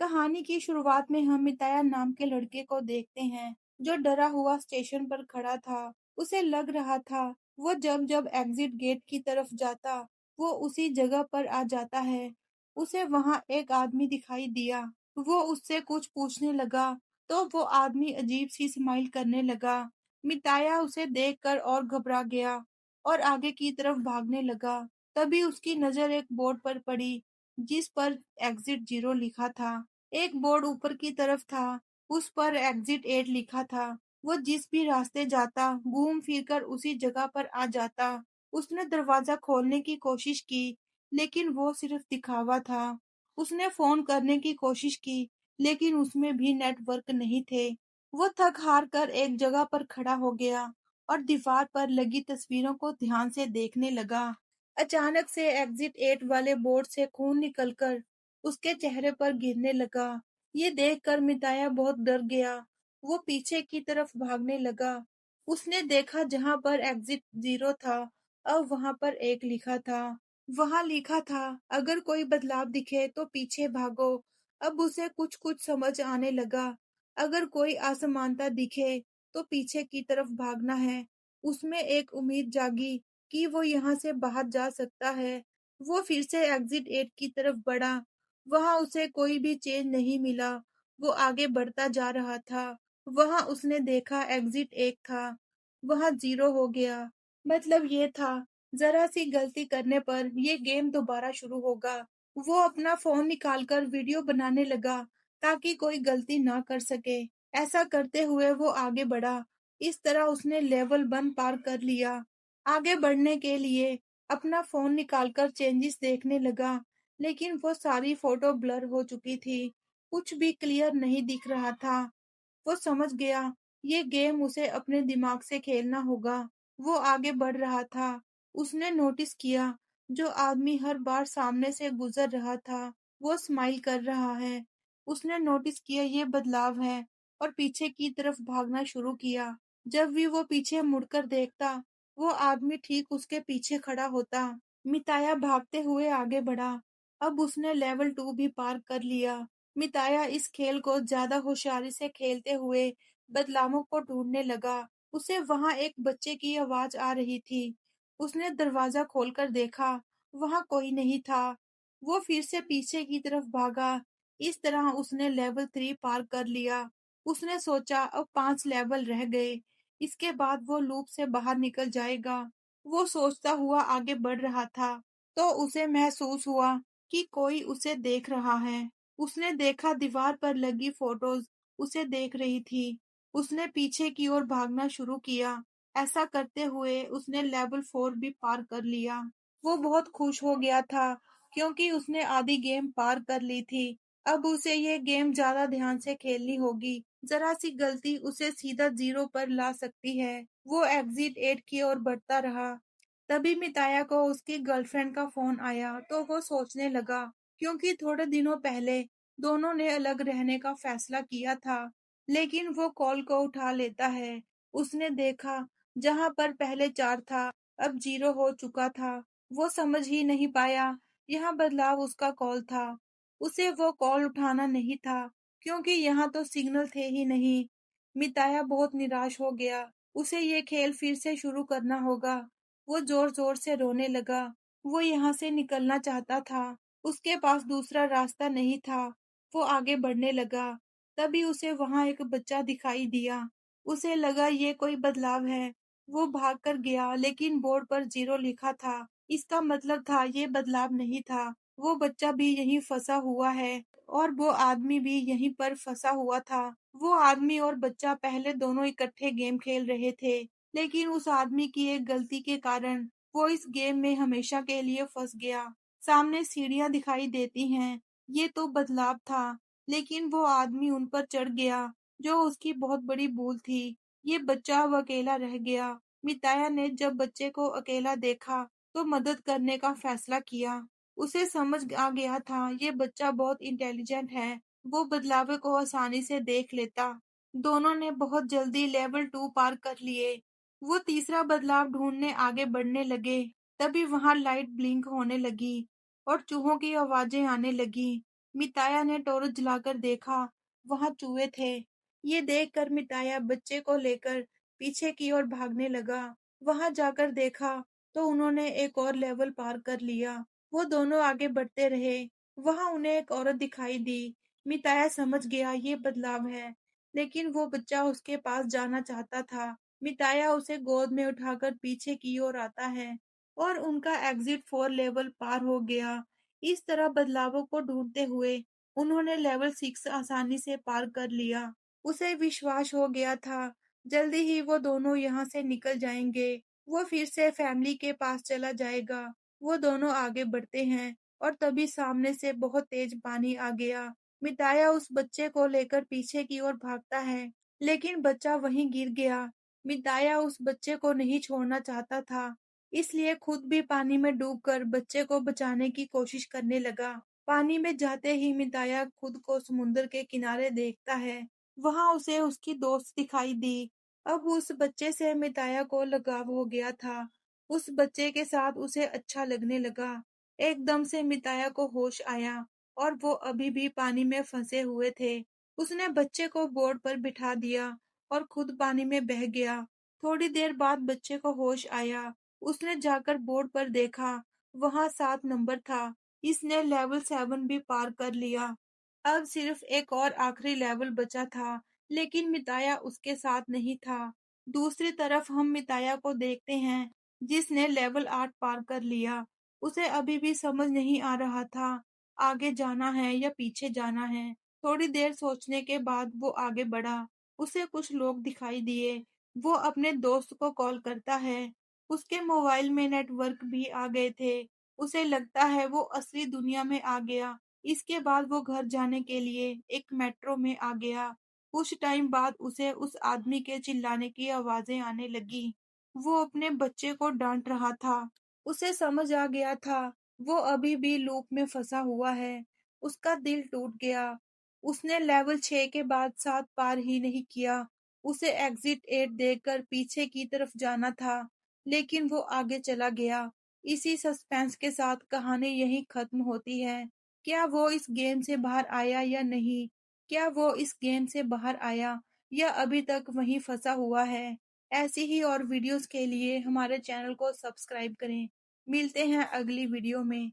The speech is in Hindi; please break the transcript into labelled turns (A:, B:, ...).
A: कहानी की शुरुआत में हम मिताया नाम के लड़के को देखते हैं, जो डरा हुआ स्टेशन पर खड़ा था। उसे लग रहा था, वो जब जब एग्जिट गेट की तरफ जाता, वो उसी जगह पर आ जाता है। उसे वहां एक आदमी दिखाई दिया। वो उससे कुछ पूछने लगा, तो वो आदमी अजीब सी स्माइल करने लगा। मिताया उसे देखकर और घबरा गया और आगे की तरफ भागने लगा। तभी उसकी नजर एक बोर्ड पर पड़ी, जिस पर एग्जिट 0 लिखा था। एक बोर्ड ऊपर की तरफ था, उस पर एग्जिट 8 लिखा था। वो जिस भी रास्ते जाता, घूम फिर कर उसी जगह पर आ जाता। उसने दरवाजा खोलने की कोशिश की, लेकिन वो सिर्फ दिखावा था। उसने फोन करने की कोशिश की, लेकिन उसमें भी नेटवर्क नहीं थे। वो थक हार कर एक जगह पर खड़ा हो गया और दीवार पर लगी तस्वीरों को ध्यान से देखने लगा। अचानक से एग्जिट 8 वाले बोर्ड से खून निकलकर उसके चेहरे पर गिरने लगा। ये देखकर मिताया बहुत डर गया। वो पीछे की तरफ भागने लगा। उसने देखा जहां पर एग्जिट 0 था, अब वहां पर 1 लिखा था। वहां लिखा था, अगर कोई बदलाव दिखे तो पीछे भागो। अब उसे कुछ कुछ समझ आने लगा। अगर कोई असमानता दिखे तो पीछे की तरफ भागना है। उसमें एक उम्मीद जागी कि वो यहाँ से बाहर जा सकता है। वो फिर से एग्जिट 8 की तरफ बढ़ा। वहां उसे कोई भी चेंज नहीं मिला। वो आगे बढ़ता जा रहा था। वहां उसने देखा एग्जिट 1 था। वहां 0 हो गया। मतलब ये था, जरा सी गलती करने पर ये गेम दोबारा शुरू होगा। वो अपना फोन निकालकर वीडियो बनाने लगा, ताकि कोई गलती ना कर सके। ऐसा करते हुए वो आगे बढ़ा। इस तरह उसने लेवल 1 पार कर लिया। आगे बढ़ने के लिए अपना फोन निकालकर चेंजेस देखने लगा, लेकिन वो सारी फोटो ब्लर हो चुकी थी। कुछ भी क्लियर नहीं दिख रहा था। वो समझ गया, ये गेम उसे अपने दिमाग से खेलना होगा। वो आगे बढ़ रहा था। उसने नोटिस किया, जो आदमी हर बार सामने से गुजर रहा था, वो स्माइल कर रहा है। उसने नोटिस किया ये बदलाव है और पीछे की तरफ भागना शुरू किया। जब भी वो पीछे मुड़कर देखता, वो आदमी ठीक उसके पीछे खड़ा होता। मिताया भागते हुए आगे बढ़ा। अब उसने लेवल 2 भी पार कर लिया। मिताया इस खेल को ज्यादा होशियारी से खेलते हुए बदलावों को ढूंढने लगा। उसे वहां एक बच्चे की आवाज आ रही थी। उसने दरवाजा खोलकर देखा, वहां कोई नहीं था। वो फिर से पीछे की तरफ भागा। इस तरह उसने लेवल 3 पार कर लिया। उसने सोचा अब 5 लेवल रह गए, इसके बाद वो लूप से बाहर निकल जाएगा। वो सोचता हुआ आगे बढ़ रहा था, तो उसे महसूस हुआ कि कोई उसे देख रहा है। उसने देखा दीवार पर लगी फोटोज उसे देख रही थी। उसने पीछे की ओर भागना शुरू किया। ऐसा करते हुए उसने लेवल 4 भी पार कर लिया। वो बहुत खुश हो गया था, क्योंकि उसने आधी गेम पार कर ली थी। अब उसे ये गेम ज्यादा ध्यान से खेलनी होगी। जरा सी गलती उसे सीधा 0 पर ला सकती है। वो एग्जिट 8 की ओर बढ़ता रहा। तभी मिताया को उसकी गर्लफ्रेंड का फोन आया, तो वो सोचने लगा, क्योंकि थोड़े दिनों पहले दोनों ने अलग रहने का फैसला किया था। लेकिन वो कॉल को उठा लेता है। उसने देखा, जहां पर पहले 4 था, अब 0 हो चुका था। वो समझ ही नहीं पाया, यह बदलाव उसका कॉल था। उसे वो कॉल उठाना नहीं था, क्योंकि यहाँ तो सिग्नल थे ही नहीं। मिताया बहुत निराश हो गया। उसे ये खेल फिर से शुरू करना होगा। वो जोर-जोर से रोने लगा। वो यहाँ से निकलना चाहता था। उसके पास दूसरा रास्ता नहीं था। वो आगे बढ़ने लगा। तभी उसे वहाँ एक बच्चा दिखाई दिया। उसे लगा ये कोई बदलाव है। वो भागकर गया, लेकिन बोर्ड पर 0 लिखा था। इसका मतलब था ये बदलाव नहीं था। वो बच्चा भी यहीं फंसा हुआ है और वो आदमी भी यहीं पर फंसा हुआ था। वो आदमी और बच्चा पहले दोनों इकट्ठे गेम खेल रहे थे, लेकिन उस आदमी की एक गलती के कारण वो इस गेम में हमेशा के लिए फंस गया। सामने सीढ़ियां दिखाई देती हैं। ये तो बदलाव था, लेकिन वो आदमी उन पर चढ़ गया, जो उसकी बहुत बड़ी भूल थी। ये बच्चा अब अकेला रह गया। मिताया ने जब बच्चे को अकेला देखा, तो मदद करने का फैसला किया। उसे समझ आ गया था ये बच्चा बहुत इंटेलिजेंट है। वो बदलावों को आसानी से देख लेता। दोनों ने बहुत जल्दी लेवल 2 पार कर लिए। वो तीसरा बदलाव ढूंढने आगे बढ़ने लगे। तभी वहां लाइट ब्लिंक होने लगी और चूहों की आवाजें आने लगी। मिताया ने टॉर्च जलाकर देखा, वहां चूहे थे। ये देखकर मिताया बच्चे को लेकर पीछे की ओर भागने लगा। वहां जाकर देखा तो उन्होंने एक और लेवल पार कर लिया। वो दोनों आगे बढ़ते रहे। वहां उन्हें एक औरत दिखाई दी। मिताया समझ गया ये बदलाव है, लेकिन वो बच्चा उसके पास जाना चाहता था। मिताया उसे गोद में उठाकर पीछे की ओर आता है और उनका एग्जिट 4 लेवल पार हो गया। इस तरह बदलावों को ढूंढते हुए उन्होंने लेवल 6 आसानी से पार कर लिया। उसे विश्वास हो गया था जल्दी ही वो दोनों यहाँ से निकल जाएंगे। वो फिर से फैमिली के पास चला जाएगा। वो दोनों आगे बढ़ते हैं और तभी सामने से बहुत तेज पानी आ गया। मिताया उस बच्चे को लेकर पीछे की ओर भागता है, लेकिन बच्चा वहीं गिर गया। मिताया उस बच्चे को नहीं छोड़ना चाहता था, इसलिए खुद भी पानी में डूबकर बच्चे को बचाने की कोशिश करने लगा। पानी में जाते ही मिताया खुद को समुद्र के किनारे देखता है। वहां उसे उसकी दोस्त दिखाई दी। अब उस बच्चे से मिताया को लगाव हो गया था। उस बच्चे के साथ उसे अच्छा लगने लगा। एकदम से मिताया को होश आया और वो अभी भी पानी में फंसे हुए थे। उसने बच्चे को बोर्ड पर बिठा दिया और खुद पानी में बह गया। थोड़ी देर बाद बच्चे को होश आया। उसने जाकर बोर्ड पर देखा, वहां 7 नंबर था। इसने लेवल 7 भी पार कर लिया। अब सिर्फ एक और आखिरी लेवल बचा था, लेकिन मिताया उसके साथ नहीं था। दूसरी तरफ हम मिताया को देखते हैं, जिसने लेवल 8 पार कर लिया। उसे अभी भी समझ नहीं आ रहा था, आगे जाना है या पीछे जाना है। थोड़ी देर सोचने के बाद वो आगे बढ़ा। उसे कुछ लोग दिखाई दिए। वो अपने दोस्त को कॉल करता है। उसके मोबाइल में नेटवर्क भी आ गए थे। उसे लगता है वो असली दुनिया में आ गया। इसके बाद वो घर जाने के लिए एक मेट्रो में आ गया। कुछ टाइम बाद उसे उस आदमी के चिल्लाने की आवाजें आने लगी। वो अपने बच्चे को डांट रहा था। उसे समझ आ गया था वो अभी भी लूप में फंसा हुआ है। उसका दिल टूट गया। उसने लेवल 6 के बाद 7 पार ही नहीं किया। उसे एग्जिट 8 देखकर पीछे की तरफ जाना था, लेकिन वो आगे चला गया। इसी सस्पेंस के साथ कहानी यहीं खत्म होती है। क्या वो इस गेम से बाहर आया या नहीं? क्या वो इस गेम से बाहर आया या अभी तक वहीं फंसा हुआ है? ऐसी ही और वीडियोस के लिए हमारे चैनल को सब्सक्राइब करें। मिलते हैं अगली वीडियो में।